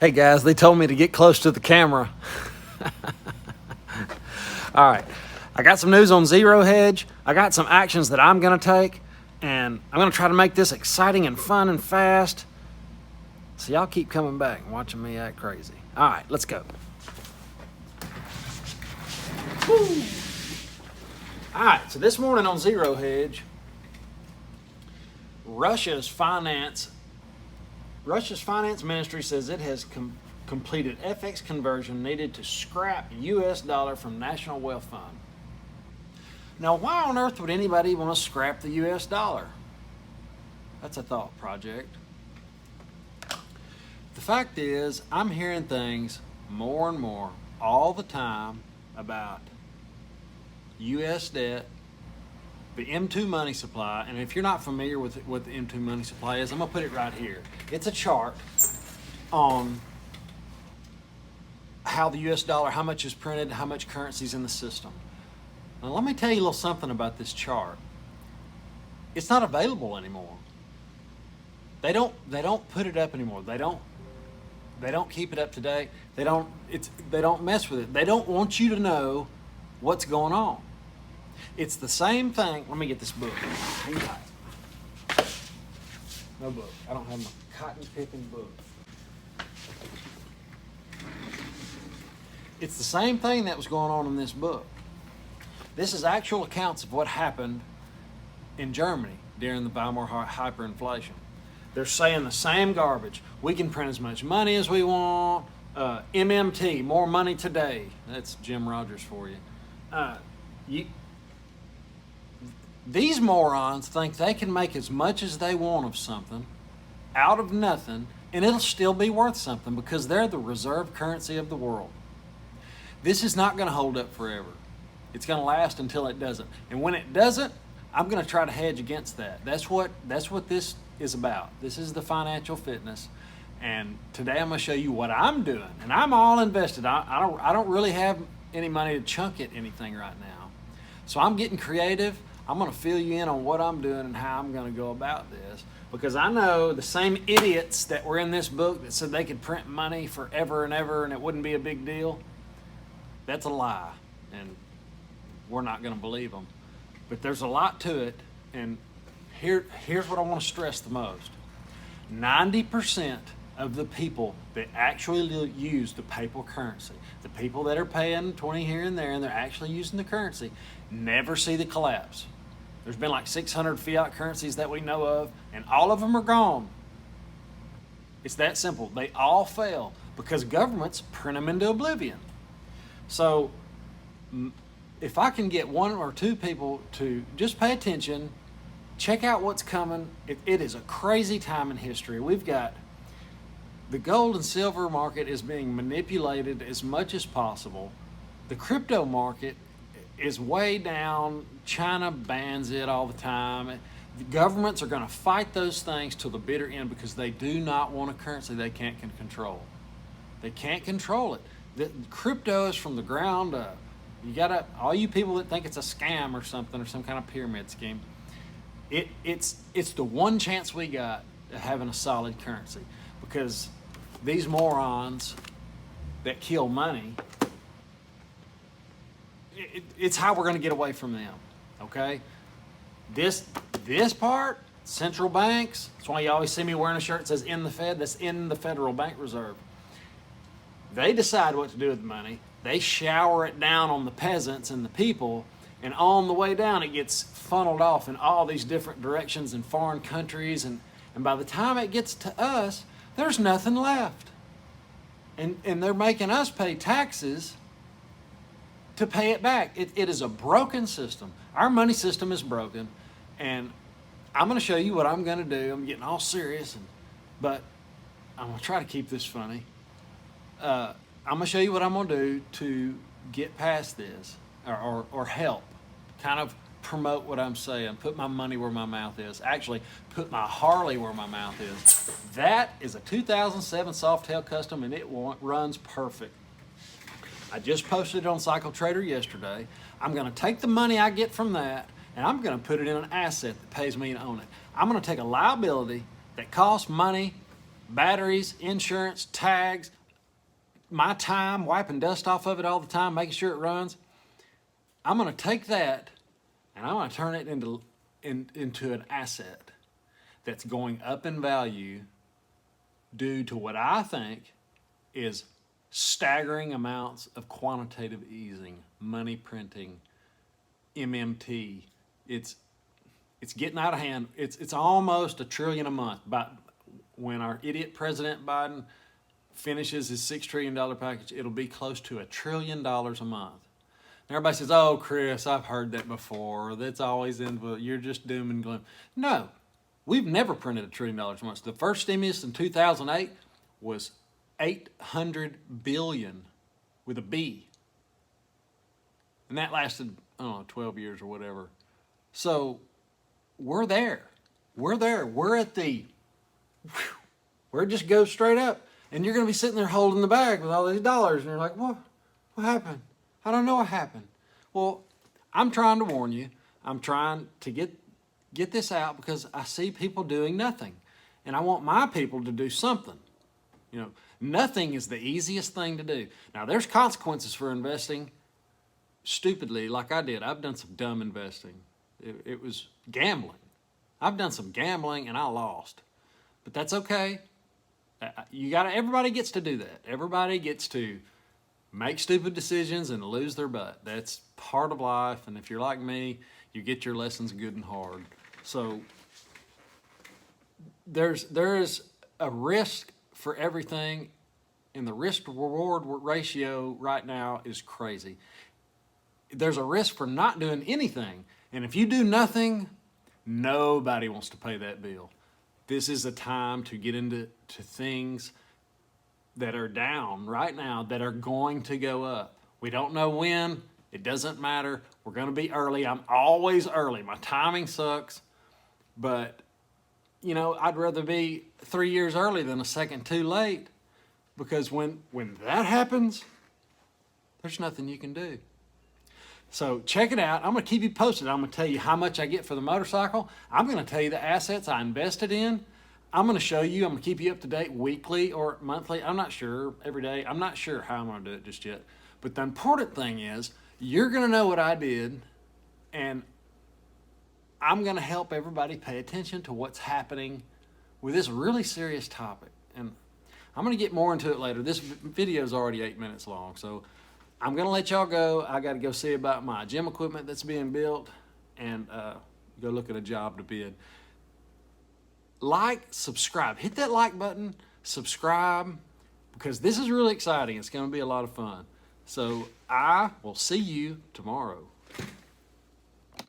Hey guys, they told me to get close to the camera. All right, I got some news on Zero Hedge. I got some actions that I'm gonna take, and I'm gonna try to make this exciting and fun and fast. So y'all keep coming back and watching me act crazy. All right, let's go. Woo. All right, so this morning on Zero Hedge, Russia's finance ministry says it has completed FX conversion needed to scrap US dollar from National Wealth Fund. Now, why on earth would anybody want to scrap the US dollar? That's a thought project. The fact is, I'm hearing things more and more all the time about US debt, the M2 money supply, and if you're not familiar with what the M2 money supply is, I'm going to put it right here. It's a chart on how the US dollar, how much is printed, how much currency is in the system. Now let me tell you a little something about this chart. It's not available anymore. They don't put it up anymore. They don't keep it up to date. They don't mess with it. They don't want you to know what's going on. It's the same thing. Let me get this book. Hang tight. No book. I don't have my cotton picking book. It's the same thing that was going on in this book. This is actual accounts of what happened in Germany during the Weimar hyperinflation. They're saying the same garbage. We can print as much money as we want. MMT, more money today. That's Jim Rogers for you. These morons think they can make as much as they want of something out of nothing, and it'll still be worth something because they're the reserve currency of the world. This is not going to hold up forever. It's going to last until it doesn't. And when it doesn't, I'm going to try to hedge against that. That's what this is about. This is the financial fitness. And today I'm going to show you what I'm doing. And I'm all invested. I don't really have any money to chunk it anything right now. So I'm getting creative. I'm going to fill you in on what I'm doing and how I'm going to go about this. Because I know the same idiots that were in this book that said they could print money forever and ever and it wouldn't be a big deal, that's a lie. And we're not going to believe them. But there's a lot to it. And here's what I want to stress the most. 90% of the people that actually use the paper currency, the people that are paying 20 here and there and they're actually using the currency, never see the collapse. There's been like 600 fiat currencies that we know of, and all of them are gone. It's that simple. They all fail because governments print them into oblivion. So if I can get one or two people to just pay attention, check out what's coming. It is a crazy time in history. We've got the gold and silver market is being manipulated as much as possible. The crypto market is way down. China bans it all the time. The governments are going to fight those things till the bitter end because they do not want a currency they can't control. They can't control it. The crypto is from the ground up. You gotta, all you people that think it's a scam or something or some kind of pyramid scheme, it's the one chance we got of having a solid currency because these morons that kill money, it's how we're going to get away from them, okay? This part, central banks, that's why you always see me wearing a shirt that says in the Fed, that's in the Federal Bank Reserve. They decide what to do with the money. They shower it down on the peasants and the people, and on the way down it gets funneled off in all these different directions in foreign countries, and by the time it gets to us, there's nothing left. And they're making us pay taxes to pay it back. It is a broken system. Our money system is broken, and I'm going to show you what I'm going to do. I'm getting all serious, but I'm going to try to keep this funny. I'm going to show you what I'm going to do to get past this or help kind of promote what I'm saying, put my money where my mouth is. Actually, put my Harley where my mouth is. That is a 2007 Softail Custom, and it runs perfect. I just posted it on Cycle Trader yesterday. I'm going to take the money I get from that, and I'm going to put it in an asset that pays me to own it. I'm going to take a liability that costs money batteries, insurance, tags, my time, wiping dust off of it all the time, making sure it runs. I'm going to take that and I'm going to turn it into an asset that's going up in value due to what I think is staggering amounts of quantitative easing, money printing, MMT. It's getting out of hand. It's almost $1 trillion a month. But when our idiot President Biden finishes his $6 trillion package, it'll be close to $1 trillion a month. And everybody says, "Oh, Chris, I've heard that before. That's always you're just doom and gloom." No, we've never printed $1 trillion a month. The first stimulus in 2008 was 800 billion with a B, and that lasted, I don't know, 12 years or whatever. So we're there. We're there. We're at the where it just goes straight up. And you're going to be sitting there holding the bag with all these dollars, and you're like, what happened? I don't know what happened. Well, I'm trying to warn you. I'm trying to get this out because I see people doing nothing. And I want my people to do something. You know, nothing is the easiest thing to do. Now, there's consequences for investing stupidly like I did. I've done some dumb investing. It was gambling. I've done some gambling and I lost. But that's okay. Everybody gets to do that. Everybody gets to make stupid decisions and lose their butt. That's part of life. And if you're like me, you get your lessons good and hard. So there is a risk for everything, and the risk-reward ratio right now is crazy. There's a risk for not doing anything. And if you do nothing, nobody wants to pay that bill. This is a time to get into things that are down right now that are going to go up. We don't know when. It doesn't matter. We're going to be early. I'm always early. My timing sucks. But, you know, I'd rather be 3 years early than a second too late, because when that happens, there's nothing you can do. So check it out. I'm going to keep you posted. I'm going to tell you how much I get for the motorcycle. I'm going to tell you the assets I invested in. I'm going to show you. I'm going to keep you up to date weekly or monthly. I'm not sure. Every day. I'm not sure how I'm going to do it just yet. But the important thing is you're going to know what I did, and I'm going to help everybody pay attention to what's happening with this really serious topic. And I'm going to get more into it later. This video is already 8 minutes long, so I'm going to let y'all go. I got to go see about my gym equipment that's being built and go look at a job to bid. Like, subscribe. Hit that like button, subscribe, because this is really exciting. It's going to be a lot of fun. So I will see you tomorrow.